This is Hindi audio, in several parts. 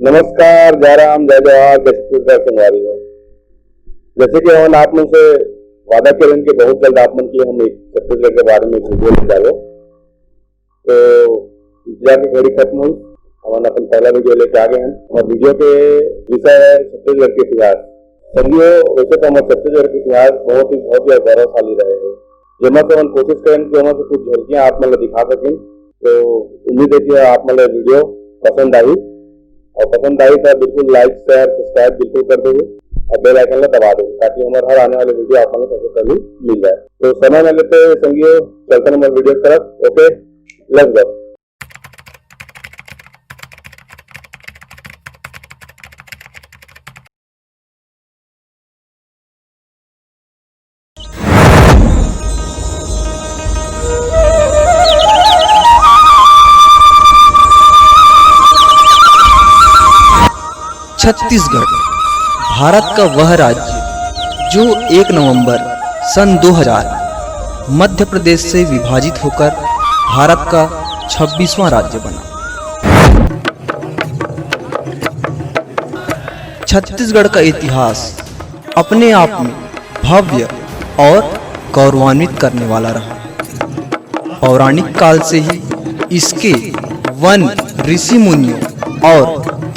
नमस्कार, जय राम, जय जवाहर, जय छत्तीसगढ़ संगवारी हो। जैसे कि हम आप लोग से वादा करें कि बहुत जल्द आप मन की हम एक छत्तीसगढ़ के बारे में वीडियो निकालो, तो इंतजार की घड़ी खत्म हुई। हम अपन पहला वीडियो लेके आ गए हैं। हमारे वीडियो के विषय है छत्तीसगढ़ के इतिहास। संगियों, वैसे तो हमारे छत्तीसगढ़ के इतिहास बहुत ही गौरवशाली रहे हैं। जिनमें से हम कोशिश करें कि हमें कुछ झलकियां आप मतलब दिखा सकें। तो उम्मीद है कि आप मतलब वीडियो पसंद आई, और पसंद आई तो बिल्कुल लाइक शेयर सब्सक्राइब बिल्कुल कर दोगे और बेल आइकन दबा दो, ताकि हमारे हर आने वाले वीडियो आप हमें सबसे पहले मिल जाए। तो समय न लेते हुए संगियों, चलते हमारे वीडियो की तरफ। Okay, let's go. Chhattisgarh Bharat का वह राज्य जो 1 नवंबर सन 2000 मध्य प्रदेश से विभाजित होकर भारत का 26वां राज्य बना। छत्तीसगढ़ का इतिहास अपने आप में भव्य और गौरवान्वित करने वाला रहा। पौराणिक काल से ही इसके वन, ऋषि मुनियों और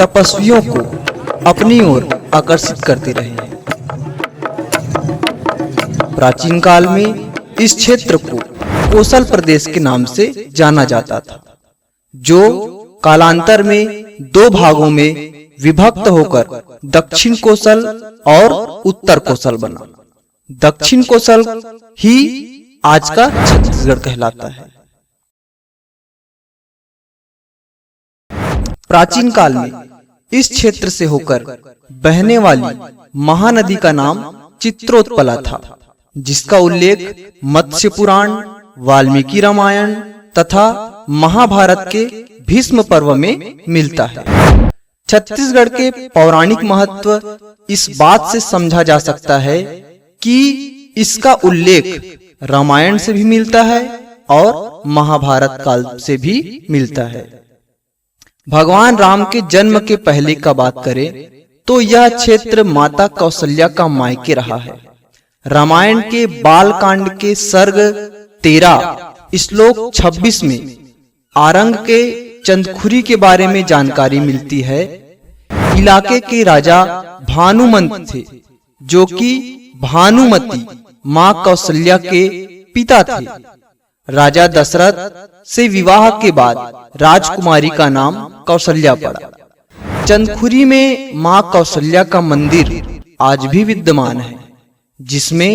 तपस्वियों को अपनी ओर आकर्षित करते रहे हैं। प्राचीन काल में इस क्षेत्र को कोसल प्रदेश के नाम से जाना जाता था, जो कालांतर में 2 भागों में विभक्त होकर दक्षिण कोसल और उत्तर कोसल बना। दक्षिण कोसल ही आज का छत्तीसगढ़ कहलाता है। प्राचीन काल में इस क्षेत्र से होकर बहने वाली महानदी का नाम चित्रोत्पला था, जिसका उल्लेख मत्स्य पुराण, वाल्मीकि रामायण तथा महाभारत के भीष्म पर्व में मिलता है। छत्तीसगढ़ के पौराणिक महत्व इस बात से समझा जा सकता है कि इसका उल्लेख रामायण से भी मिलता है और महाभारत काल से भी मिलता है। भगवान राम के जन्म के पहले का बात करें तो यह क्षेत्र माता कौशल्या का मायके रहा है। रामायण के बाल कांड के सर्ग 13 श्लोक 26 में आरंग के चंदखुरी के बारे में जानकारी मिलती है। इलाके के राजा भानुमंत थे, जो कि भानुमती मां कौशल्या के पिता थे। राजा दशरथ से विवाह के बाद राजकुमारी का नाम कौशल्या पड़ा। चंदखुरी में मां कौशल्या का मंदिर आज भी विद्यमान है, जिसमें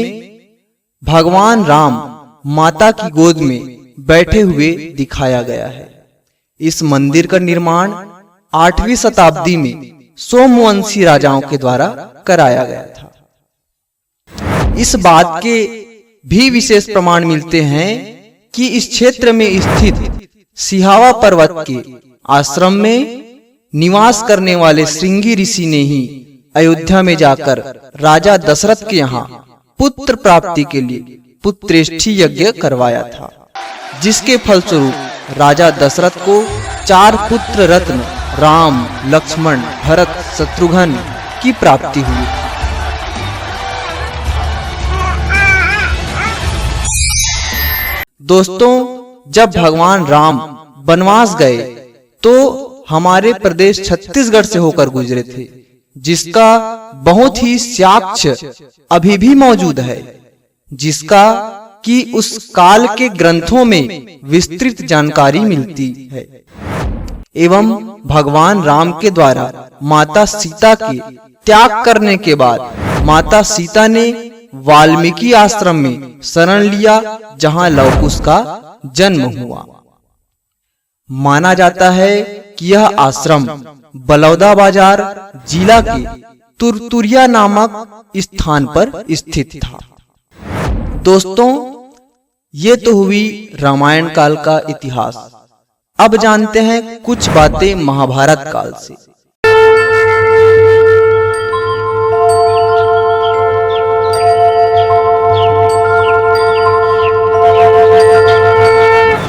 भगवान राम माता की गोद में बैठे हुए दिखाया गया है। इस मंदिर का निर्माण 8वीं शताब्दी में सोमवंशी राजाओं के द्वारा कराया गया था। इस बात के भी विशेष प्रमाण मिलते हैं कि इस क्षेत्र में स्थित सिहावा पर्वत के आश्रम में निवास करने वाले श्रृंगी ऋषि ने ही अयोध्या में जाकर राजा दशरथ के यहाँ पुत्र प्राप्ति के लिए पुत्रेष्ठी यज्ञ करवाया था, जिसके फलस्वरूप राजा दशरथ को 4 पुत्र रत्न राम, लक्ष्मण, भरत, शत्रुघ्न की प्राप्ति हुई। दोस्तों, जब भगवान राम वनवास गए तो हमारे प्रदेश छत्तीसगढ़ से होकर गुजरे थे, जिसका बहुत ही साक्ष्य अभी भी मौजूद है, जिसका कि उस काल के ग्रंथों में विस्तृत जानकारी मिलती है। एवं भगवान राम के द्वारा माता सीता के त्याग करने के बाद माता सीता ने वाल्मीकि आश्रम में शरण लिया, जहां लव कुश का जन्म हुआ। माना जाता है कि यह आश्रम बलौदाबाजार जिला के तुरतुरिया नामक स्थान पर स्थित था। दोस्तों, ये तो हुई रामायण काल का इतिहास। अब जानते हैं कुछ बातें महाभारत काल से।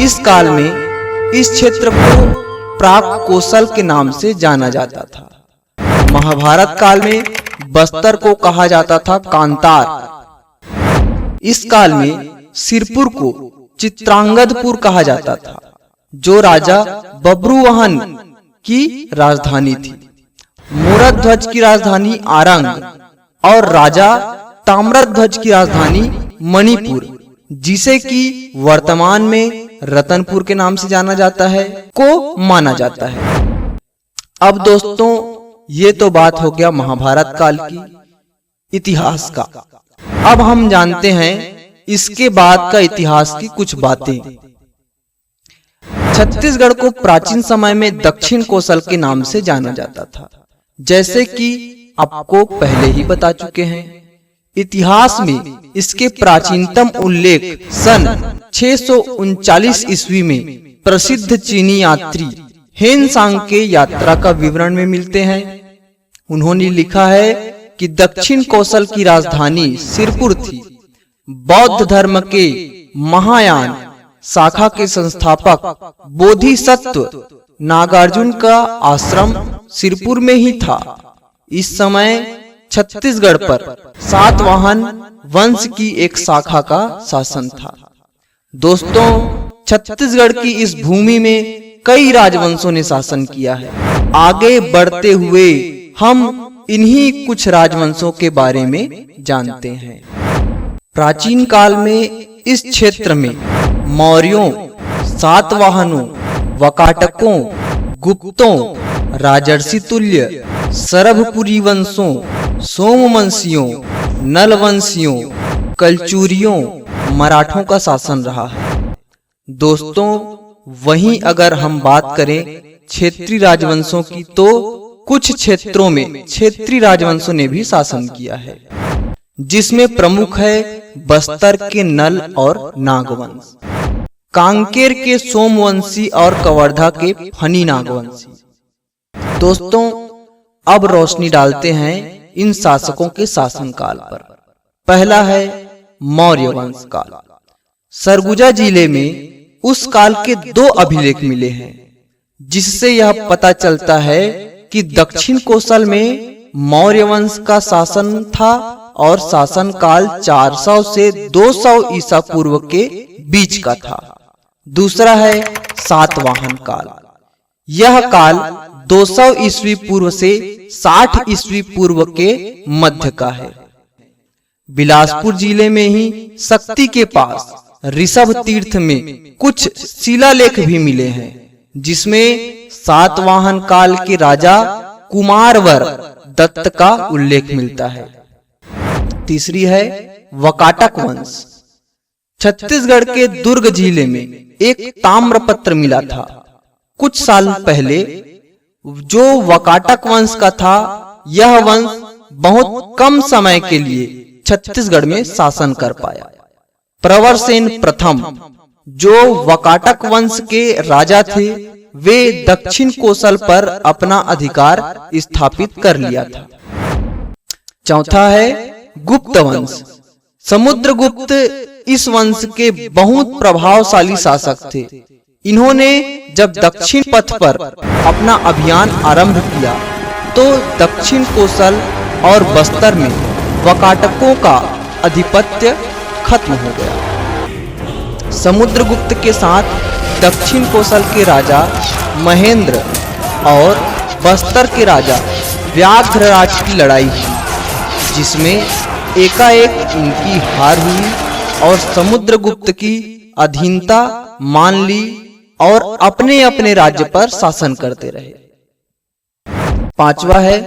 इस काल में इस क्षेत्र को प्राक कोसल के नाम से जाना जाता था। महाभारत काल में बस्तर को कहा जाता था कांतार। इस काल में सिरपुर को चित्रांगदपुर कहा जाता था, जो राजा बब्रुवाहन की राजधानी थी। मूरध्वज की राजधानी आरंग और राजा ताम्रध्वज की राजधानी मणिपुर, जिसे कि वर्तमान में रतनपुर के नाम से जाना जाता है, को माना जाता है। अब दोस्तों, ये तो बात हो गया महाभारत काल की इतिहास का। अब हम जानते हैं इसके बाद का इतिहास की कुछ बातें। छत्तीसगढ़ को प्राचीन समय में दक्षिण कोसल के नाम से जाना जाता था, जैसे कि आपको पहले ही बता चुके हैं। इतिहास में इसके प्राचीनतम उल्लेख सन 639 ईस्वी में प्रसिद्ध चीनी यात्री हेन सांग के यात्रा का विवरण में मिलते हैं। उन्होंने लिखा है कि दक्षिण कोसल की राजधानी सिरपुर थी। बौद्ध धर्म के महायान शाखा के संस्थापक बोधिसत्व नागार्जुन का आश्रम सिरपुर में ही था। इस समय छत्तीसगढ़ पर सातवाहन वंश की एक शाखा का शासन था। दोस्तों, छत्तीसगढ़ की इस भूमि में कई राजवंशों ने शासन किया है। आगे बढ़ते हुए हम इन्हीं कुछ राजवंशों के बारे में जानते हैं। प्राचीन काल में इस क्षेत्र में मौर्यों, सातवाहनों, वकाटकों, गुप्तों, राजर्षि तुल्य, सरभपुरी वंशों, सोमवंशियों, नलवंशियों, कलचुरियों, मराठों का शासन रहा है। दोस्तों, वहीं अगर हम बात करें क्षेत्रीय राजवंशों की, तो कुछ क्षेत्रों में क्षेत्रीय राजवंशों ने भी शासन किया है, जिसमें प्रमुख है बस्तर के नल और नागवंश, कांकेर के सोमवंशी और कवर्धा के फनी नागवंशी। दोस्तों, अब रोशनी डालते हैं इन शासकों के शासनकाल पर। पहला है मौर्य वंश काल। सरगुजा जिले में उस काल के 2 अभिलेख मिले हैं, जिससे यह पता चलता है कि दक्षिण कोसल में मौर्य वंश का शासन था और शासन काल 400 से 200 ईसा पूर्व के बीच का था। दूसरा है सातवाहन काल। यह काल 200 ईस्वी पूर्व से 60 ईस्वी पूर्व के मध्य का है। बिलासपुर जिले में ही शक्ति के पास ऋषभ तीर्थ में कुछ शिलालेख भी मिले हैं, जिसमें सातवाहन काल के राजा कुमारवर दत्त का उल्लेख मिलता है। तीसरी है वकाटक वंश। छत्तीसगढ़ के दुर्ग जिले में एक ताम्रपत्र मिला था कुछ साल पहले, जो वकाटक वंश का था। यह वंश बहुत कम समय के लिए छत्तीसगढ़ में शासन कर पाया। प्रवरसेन प्रथम, जो वकाटक वंश के राजा थे, वे दक्षिण कोसल पर अपना अधिकार स्थापित कर लिया था। चौथा है गुप्त वंश। समुद्रगुप्त इस वंश के बहुत प्रभावशाली शासक थे। इन्होंने जब दक्षिण पथ पर अपना अभियान आरंभ किया, तो दक्षिण कोसल और बस्तर में वकाटकों का आधिपत्य खत्म हो गया। समुद्रगुप्त के साथ दक्षिण कोसल के राजा महेंद्र और बस्तर के राजा व्याघ्रराज की लड़ाई हुई, जिसमें एकाएक इनकी हार हुई और समुद्रगुप्त की अधीनता मान ली और अपने अपने राज्य पर शासन करते रहे। पांचवा है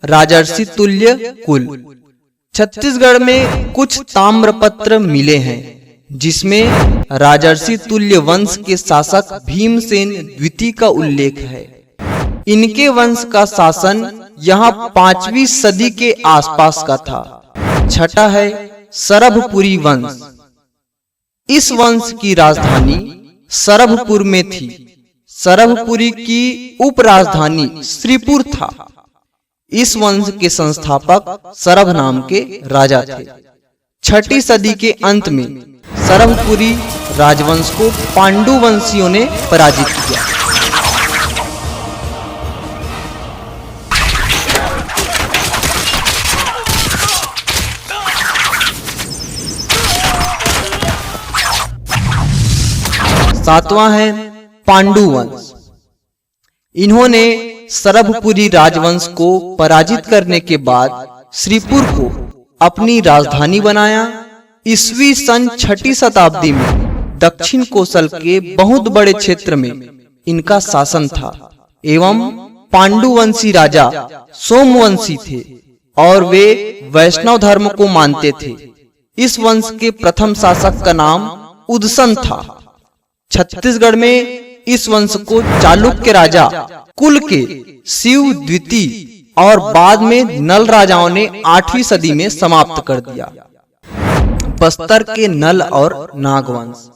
राजर्षि तुल्य कुल। छत्तीसगढ़ में कुछ ताम्रपत्र मिले हैं, जिसमें राजर्षि तुल्य वंश के शासक भीमसेन द्वितीय का उल्लेख है। इनके वंश का शासन यहाँ 5वीं सदी के आसपास का था। छठा है सरभपुरी वंश। इस वंश की राजधानी सरभपुर में थी। सरभपुरी की उपराजधानी श्रीपुर था। इस वंश के संस्थापक सरभ नाम के राजा थे। 6ठी सदी के अंत में सरभपुरी राजवंश को पांडु वंशियों ने पराजित किया। सातवां है पांडु वंश। इन्होंने सरभपुरी राजवंश को पराजित करने के बाद श्रीपुर को अपनी राजधानी बनाया। ईस्वी सन 6ठी शताब्दी में दक्षिण कोसल के बहुत बड़े क्षेत्र में इनका शासन था एवं पांडुवंशी राजा सोमवंशी थे और वे वैष्णव धर्म को मानते थे। इस वंश के प्रथम शासक का नाम उदसन था। छत्तीसगढ़ में इस वंश को चालुक्य राजा कुल के शिव द्वितीय और बाद में नल राजाओं ने 8वीं सदी में समाप्त कर दिया। बस्तर के नल और नागवंश।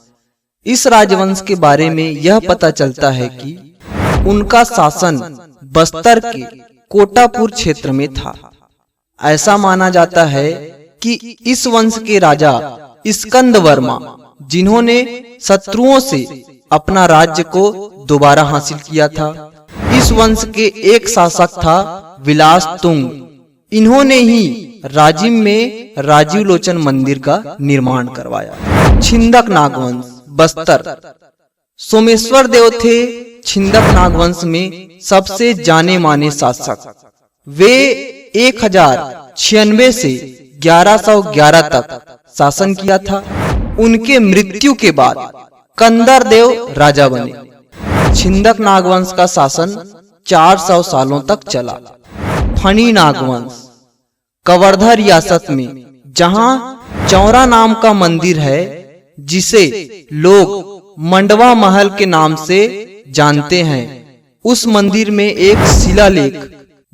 इस राजवंश के बारे में यह पता चलता है कि उनका शासन बस्तर के कोटापुर क्षेत्र में था। ऐसा माना जाता है कि इस वंश के राजा स्कंद वर्मा, जिन्होंने शत्रुओं से अपना राज्य को दोबारा हासिल किया था। इस वंश के एक शासक था विलास तुंग। इन्होंने ही राजिम में राजीव लोचन मंदिर का निर्माण करवाया। छिंदक नागवंश बस्तर। सोमेश्वर देव थे छिंदक नागवंश में सबसे जाने माने शासक। वे 1096 से 1111 तक शासन किया था। उनके मृत्यु के बाद कंदर देव राजा बने। छिंदक नागवंश का शासन 400 सालों तक चला। फणी नागवंश कवर्धा रियासत में, जहां चौरा नाम का मंदिर है, जिसे लोग मंडवा महल के नाम से जानते हैं। उस मंदिर में एक शिलालेख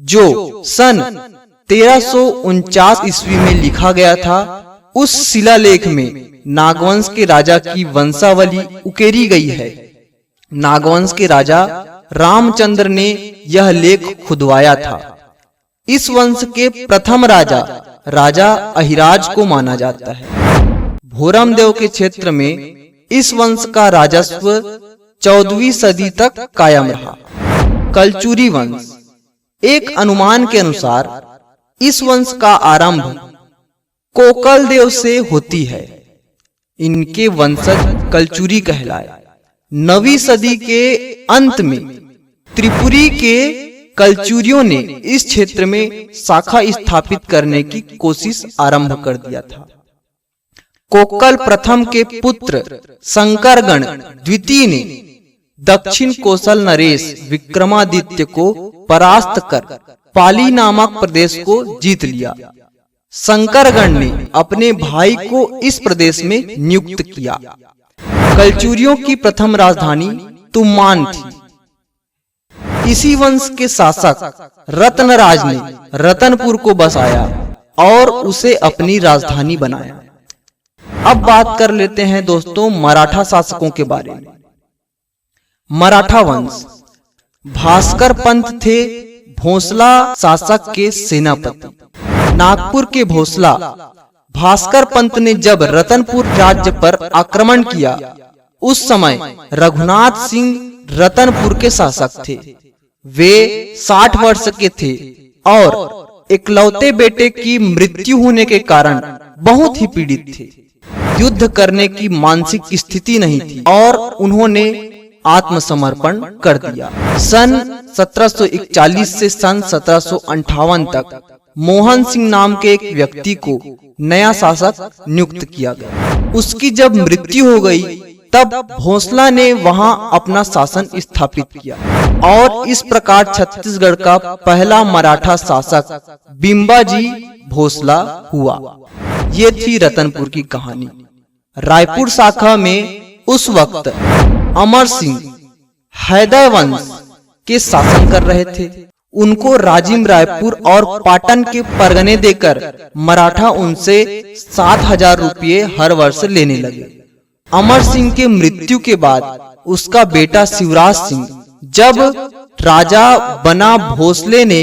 जो सन 1349 ईस्वी में लिखा गया था, उस शिलालेख में नागवंश के राजा की वंशावली उकेरी गई है। नागवंश के राजा रामचंद्र ने यह लेख खुदवाया था। इस वंश के प्रथम राजा अहिराज को माना जाता है। भोरमदेव के क्षेत्र में इस वंश का राजस्व 14वीं सदी तक कायम रहा। कलचुरी वंश। एक अनुमान के अनुसार इस वंश का आरंभ कोकल देव से होती है। इनके वंशज कलचुरी कहलाए। 9वीं सदी के अंत में त्रिपुरी के कलचुरियों ने इस क्षेत्र में शाखा स्थापित करने की कोशिश आरंभ कर दिया था। कोकल प्रथम के पुत्र शंकरगण द्वितीय ने दक्षिण कोसल नरेश विक्रमादित्य को परास्त कर पाली नामक प्रदेश को जीत लिया। शंकरगण ने अपने भाई को इस प्रदेश में नियुक्त किया। कलचुरियों की प्रथम राजधानी तुम्मान थी। इसी वंश के शासक रत्नराज ने रतनपुर को बसाया और उसे अपनी राजधानी बनाया। अब बात कर लेते हैं दोस्तों मराठा शासकों के बारे में। मराठा वंश। भास्कर पंत थे भोसला शासक के सेनापति। नागपुर के भोसला भास्कर पंत ने जब रतनपुर राज्य पर आक्रमण किया, उस समय रघुनाथ सिंह रतनपुर के शासक थे। वे 60 वर्ष के थे और इकलौते बेटे की मृत्यु होने के कारण बहुत ही पीड़ित थे। युद्ध करने की मानसिक स्थिति नहीं थी और उन्होंने आत्मसमर्पण कर दिया। सन 1741 से सन 1758 तक मोहन सिंह नाम के एक व्यक्ति को नया शासक नियुक्त किया गया। उसकी जब मृत्यु हो गई, तब भोसला ने वहां अपना शासन स्थापित किया और इस प्रकार छत्तीसगढ़ का पहला मराठा शासक बिंबाजी भोसला हुआ। ये थी रतनपुर की कहानी। रायपुर शाखा में उस वक्त अमर सिंह हैदर वंश के शासन कर रहे थे। उनको राजिम रायपुर और पाटन के परगने देकर मराठा उनसे 7,000 रुपये हर वर्ष लेने लगे। अमर सिंह के मृत्यु के बाद उसका बेटा शिवराज सिंह जब राजा बना, भोसले ने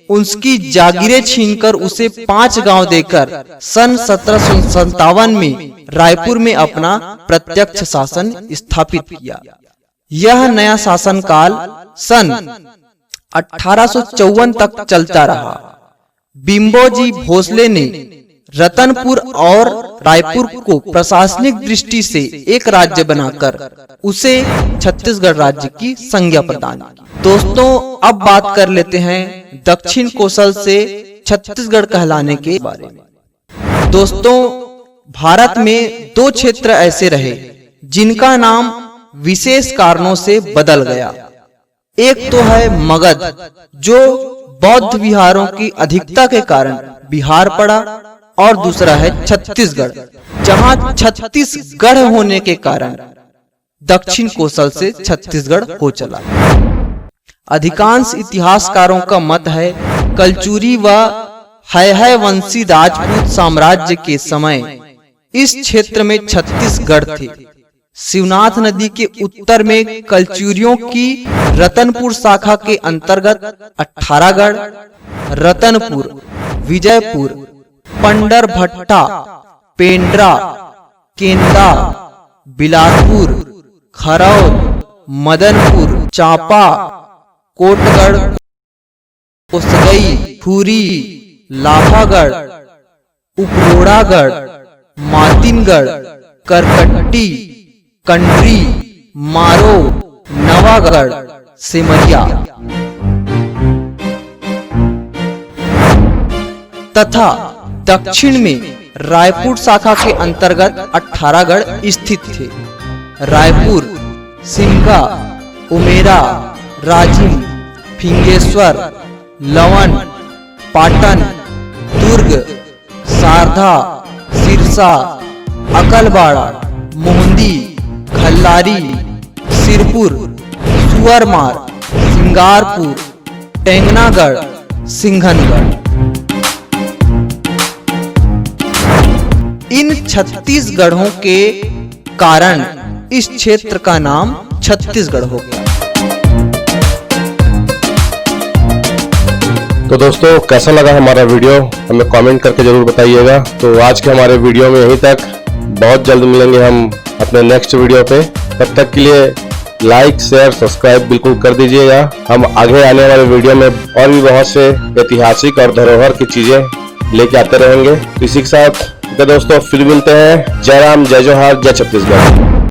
उसकी जागीरें छीनकर उसे 5 गांव देकर सन 1757 में रायपुर में अपना प्रत्यक्ष शासन स्थापित किया। यह नया शासन काल सन 1854 तक चलता रहा। बिंबोजी भोसले ने रतनपुर और रायपुर को प्रशासनिक दृष्टि से एक राज्य बनाकर उसे छत्तीसगढ़ राज्य की संज्ञा प्रदान की। दोस्तों, अब बात कर लेते हैं दक्षिण कोसल से छत्तीसगढ़ कहलाने के बारे में। दोस्तों, भारत में दो क्षेत्र ऐसे रहे जिनका नाम विशेष कारणों से बदल गया। एक तो है मगध, जो बौद्ध विहारों की अधिकता के कारण बिहार पड़ा, और दूसरा है छत्तीसगढ़, जहां छत्तीसगढ़ होने के कारण दक्षिण कोसल से छत्तीसगढ़ हो चला। अधिकांश इतिहासकारों का मत है कलचुरी व है वंशी राजपूत साम्राज्य के समय इस क्षेत्र में छत्तीसगढ़ थे। शिवनाथ नदी के उत्तर में कलचुरियों की रतनपुर शाखा के अंतर्गत 18गढ़, रतनपुर, विजयपुर, पंडरभट्टा, पेंड्रा, केंदा, बिलासपुर, खरौद, मदनपुर, चांपा, कोटगढ़, कोसगई, फूरी, लाफागढ़, उपरोड़ागढ़, मातिनगढ़, करकट्टी, कंड्री, मारो, नवागढ़, सिमरिया तथा दक्षिण में रायपुर शाखा के अंतर्गत 18गढ़ स्थित थे। रायपुर, सिमगा, उमेरा, राजिम, फिंगेश्वर, लवन, पाटन, दुर्ग, सारधा, सिरसा, अकलबाड़ा, मोहंदी, खल्लारी, सिरपुर, सुअरमार, सिंगारपुर, टेंगनागढ़, सिंघनगढ़। इन 36 गढ़ों के कारण इस क्षेत्र का नाम छत्तीसगढ़ हो गया। तो दोस्तों, कैसा लगा हमारा वीडियो हमें कमेंट करके जरूर बताइएगा। तो आज के हमारे वीडियो में यहीं तक। बहुत जल्द मिलेंगे हम अपने नेक्स्ट वीडियो पे। तब तक के लिए लाइक, शेयर, सब्सक्राइब बिल्कुल कर दीजिएगा। हम आगे आने वाले वीडियो में और भी बहुत से ऐतिहासिक और धरोहर की चीजें लेके आते रहेंगे। इसी के साथ दोस्तों फिर मिलते हैं। जय राम, जय जोहार, जय छत्तीसगढ़।